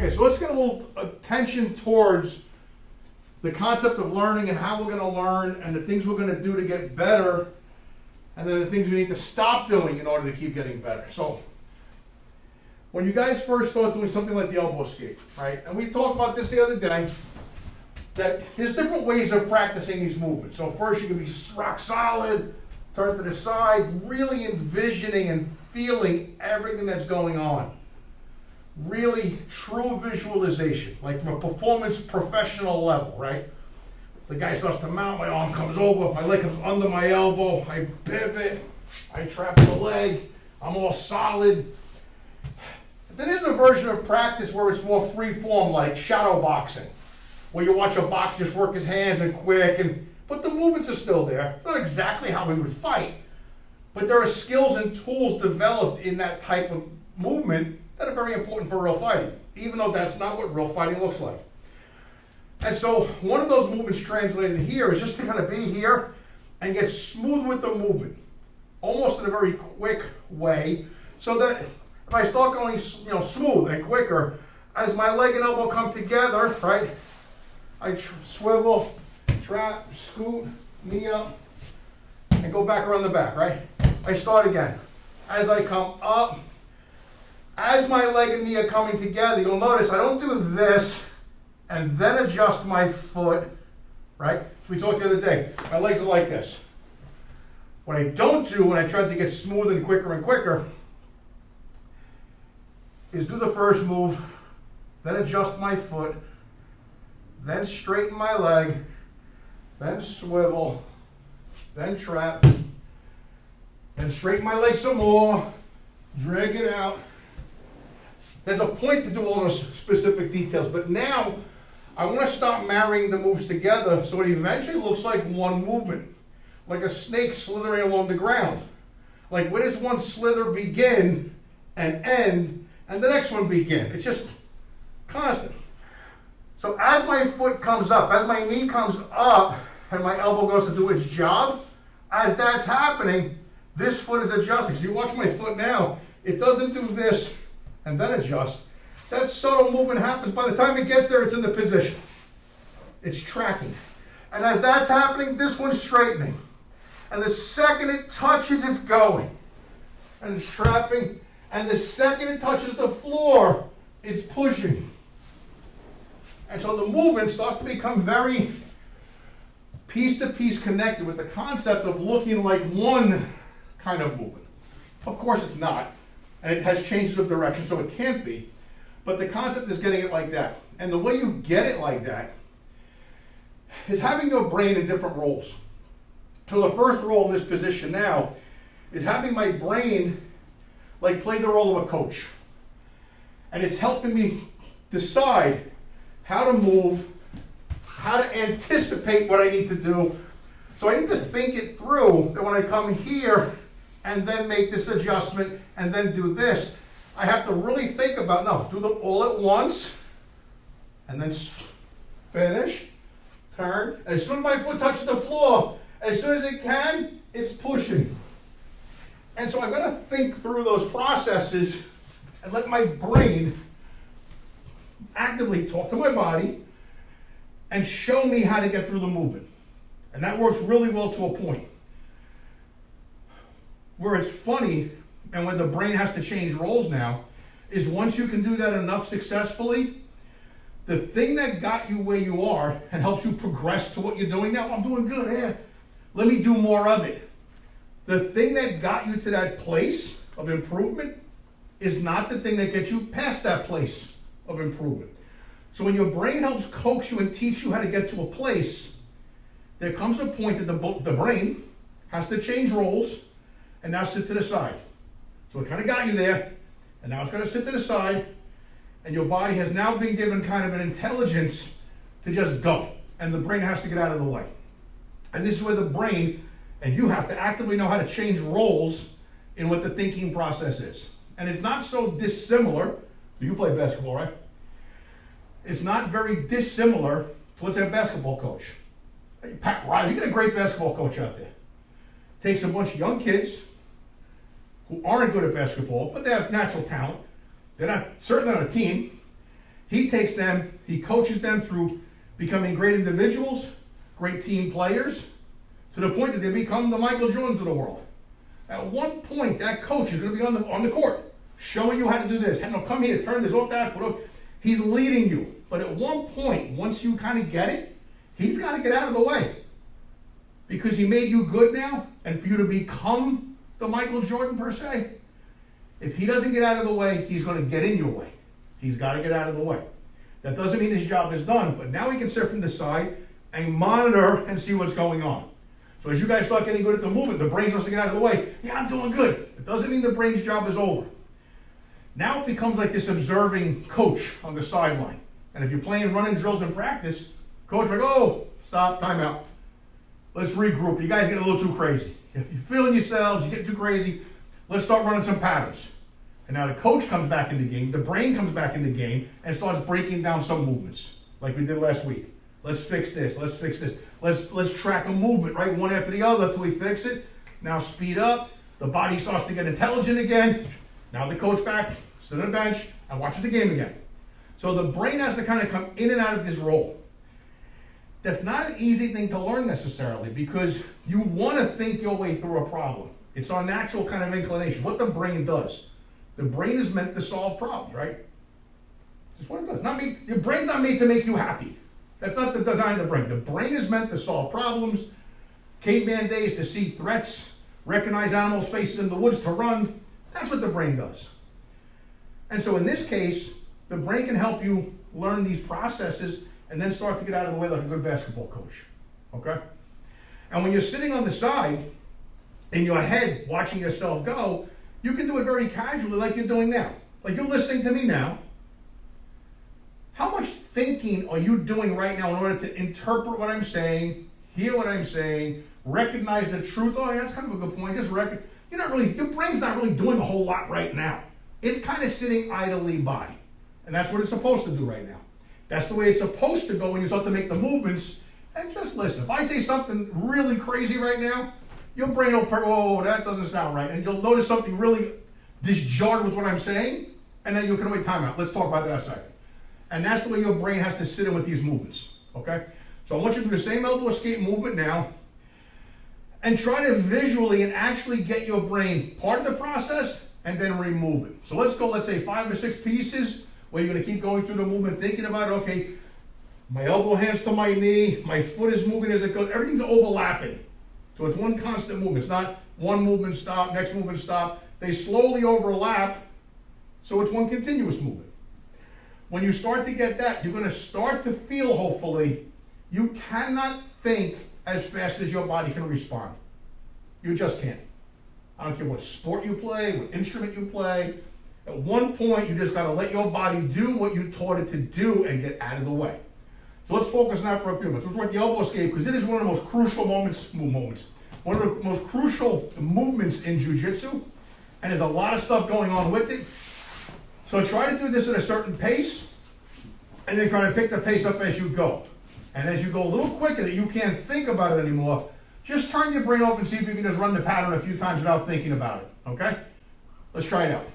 Okay, so let's get a little attention towards the concept of learning and how we're going to learn and the things we're going to do to get better, and then the things we need to stop doing in order to keep getting better. So when you guys first start doing something like the elbow escape, right? And we talked about this the other day, that there's different ways of practicing these movements. So first you can be rock solid, turn to the side, really envisioning and feeling everything that's going on. Really true visualization, like from a performance professional level, right? The guy starts to mount, my arm comes over, my leg comes under my elbow, I pivot, I trap the leg, I'm all solid. Then there's a version of practice where it's more free form, like shadow boxing, where you watch a boxer just work his hands and quick, but the movements are still there. It's not exactly how we would fight, but there are skills and tools developed in that type of movement that are very important for real fighting, even though that's not what real fighting looks like. And so one of those movements translated here is just to kind of be here and get smooth with the movement, almost in a very quick way, so that if I start going, smooth and quicker, as my leg and elbow come together, right, I swivel, trap, scoot, knee up, and go back around the back, right? I start again. As I come up, as my leg and knee are coming together, you'll notice I don't do this and then adjust my foot, right? We talked the other day, my legs are like this. What I don't do when I try to get smooth and quicker is do the first move, then adjust my foot, then straighten my leg, then swivel, then trap, then straighten my leg some more, drag it out. There's a point to do all those specific details, but now I want to start marrying the moves together so it eventually looks like one movement, like a snake slithering along the ground. Like, where does one slither begin and end, and the next one begin? It's just constant. So as my foot comes up, as my knee comes up, and my elbow goes to do its job, as that's happening, this foot is adjusting. So you watch my foot now, it doesn't do this and then adjust. That subtle movement happens. By the time it gets there, it's in the position. It's tracking. And as that's happening, this one's straightening. And the second it touches, it's going. And it's trapping. And the second it touches the floor, it's pushing. And so the movement starts to become very piece-to-piece connected with the concept of looking like one kind of movement. Of course it's not. And it has changes of direction, so it can't be. But the concept is getting it like that. And the way you get it like that is having your brain in different roles. So the first role in this position now is having my brain like play the role of a coach. And it's helping me decide how to move, how to anticipate what I need to do. So I need to think it through that when I come here and then make this adjustment and then do this, I have to really think about, no, do them all at once and then finish, turn. As soon as my foot touches the floor, as soon as it can, it's pushing. And so I've got to think through those processes and let my brain actively talk to my body and show me how to get through the movement. And that works really well to a point. Where it's funny and where the brain has to change roles now is once you can do that enough successfully, the thing that got you where you are and helps you progress to what you're doing now, I'm doing good here, let me do more of it. The thing that got you to that place of improvement is not the thing that gets you past that place of improvement. So when your brain helps coax you and teach you how to get to a place, there comes a point that the brain has to change roles and now sit to the side. So it kind of got you there, and now it's going to sit to the side, and your body has now been given kind of an intelligence to just go, and the brain has to get out of the way. And this is where the brain, and you have to actively know how to change roles in what the thinking process is. And it's not so dissimilar. You play basketball, right? It's not very dissimilar to, let's say, a basketball coach. Hey, Pat Riley, you got a great basketball coach out there. Takes a bunch of young kids who aren't good at basketball, but they have natural talent. They're not certainly on a team. He takes them, he coaches them through becoming great individuals, great team players, to the point that they become the Michael Jordans of the world. At one point, that coach is going to be on the court, showing you how to do this. Hey, no, come here, turn this off, that foot off. He's leading you. But at one point, once you kind of get it, he's got to get out of the way. Because he made you good now, and for you to become the Michael Jordan per se, if he doesn't get out of the way, he's going to get in your way. He's got to get out of the way. That doesn't mean his job is done, but now he can sit from the side and monitor and see what's going on. So as you guys start getting good at the movement, the brain starts to get out of the way. Yeah, I'm doing good. It doesn't mean the brain's job is over. Now it becomes like this observing coach on the sideline. And if you're playing running drills in practice, coach will go, oh, stop, timeout. Let's regroup. You guys get a little too crazy. If you're feeling yourselves, you get too crazy, let's start running some patterns. And now the coach comes back in the game, the brain comes back in the game, and starts breaking down some movements, like we did last week. Let's fix this, let's fix this. Let's track a movement, right, one after the other until we fix it. Now speed up, the body starts to get intelligent again. Now the coach back, sit on the bench, and watch the game again. So the brain has to kind of come in and out of this role. That's not an easy thing to learn necessarily, because you want to think your way through a problem. It's our natural kind of inclination, what the brain does. The brain is meant to solve problems, right? Just what it does. Not me. Your brain's not made to make you happy. That's not the design of the brain. The brain is meant to solve problems. Caveman days, to see threats, recognize animals' faces in the woods, to run. That's what the brain does. And so in this case, the brain can help you learn these processes and then start to get out of the way like a good basketball coach. Okay? And when you're sitting on the side, in your head, watching yourself go, you can do it very casually like you're doing now. Like you're listening to me now. How much thinking are you doing right now in order to interpret what I'm saying, hear what I'm saying, recognize the truth? Oh, yeah, that's kind of a good point. Your brain's not really doing a whole lot right now. It's kind of sitting idly by. And that's what it's supposed to do right now. That's the way it's supposed to go when you start to make the movements. And just listen. If I say something really crazy right now, your brain will, oh, that doesn't sound right. And you'll notice something really disjarred with what I'm saying. And then you can wait, time out. Let's talk about that a second. And that's the way your brain has to sit in with these movements. Okay? So I want you to do the same elbow escape movement now. And try to visually and actually get your brain part of the process and then remove it. So let's go, let's say 5 or 6 pieces where you're going to keep going through the movement, thinking about, okay, my elbow hands to my knee, my foot is moving as it goes, everything's overlapping. So it's one constant movement. It's not one movement stop, next movement stop. They slowly overlap, so it's one continuous movement. When you start to get that, you're going to start to feel, hopefully, you cannot think as fast as your body can respond. You just can't. I don't care what sport you play, what instrument you play. At one point, you just got to let your body do what you taught it to do and get out of the way. So let's focus now for a few minutes. Let's work the elbow escape, because it is one of the most crucial one of the most crucial movements in Jiu-Jitsu, and there's a lot of stuff going on with it. So try to do this at a certain pace, and then kind of pick the pace up as you go. And as you go a little quicker that you can't think about it anymore, just turn your brain off and see if you can just run the pattern a few times without thinking about it, okay? Let's try it out.